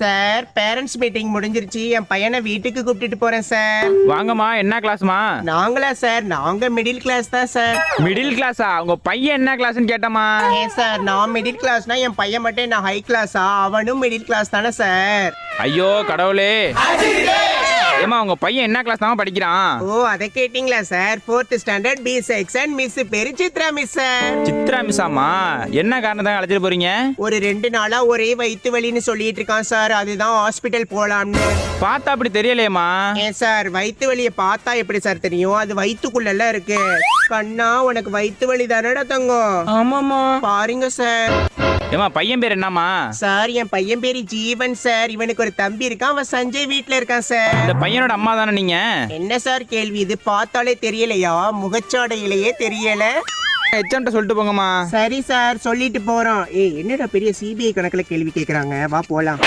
Sir parents meeting முடிஞ்சிருச்சு. என் பையனை வீட்டுக்கு கூப்பிட்டுட்டு போறேன் சார். வாங்கம்மா, என்ன கிளாஸ்மா? நாங்களா சார்? நாங்க மிடில் கிளாஸ் தான் சார். மிடில் கிளாஸா? உங்க பையன் என்ன கிளாஸ்னு கேட்டமா? ஏன் சார், நான் மிடில் கிளாஸ்னா என் பையன் மட்டும் என்ன ஹை கிளாஸா? அவனும் மிடில் கிளாஸ் தானே சார். ஐயோ கடவுளே. ஏமா உங்க பையன் என்ன கிளாஸ் தான் படிக்கிறான்? ஓ, அதை கேட்டீங்களா sir? 4th standard B section. Miss பேரு சித்ரா மிஸ் சார். சித்ரா மிஸ்ஸாமா? என்ன காரணத்தான் அழைச்சிட்டு போறீங்க? ஒரு 2 நாளா ஒரே வயிற்று வலின்னு சொல்லிட்டு இருக்கான் சார். அதுதான் ஹாஸ்பிட்டல் போலாம்னு. பார்த்தா அப்படி தெரியலையேம்மா. ஏன் சார், வயிற்று வலியை பார்த்தா எப்படி சார் தெரியும்? அது வயிற்றுக்குள்ள இருக்கு. கண்ணா, உனக்கு வயிற்று வலி தானடா தங்கம்? ஆமாமா. பாருங்க சார். ஏமா பையன் பேர் என்னம்மா? சார், என் பையன் பேரு ஜீவன் சார். இவனுக்கு ஒரு தம்பி இருக்கான். அவன் சஞ்சய் வீட்ல இருக்கான் சார். இந்த பையனோட அம்மா தானே நீங்க? என்ன சார் கேள்வி இது? பார்த்தாலே தெரியலையா? முகச்சாடையிலேயே தெரியல. எச்எம்ட்ட சொல்லிட்டு போங்கம்மா. சரி சார், சொல்லிட்டு போறோம். என்னடா பெரிய சிபிஐ கணக்குல கேள்வி கேக்குறாங்க. வா போலாம்.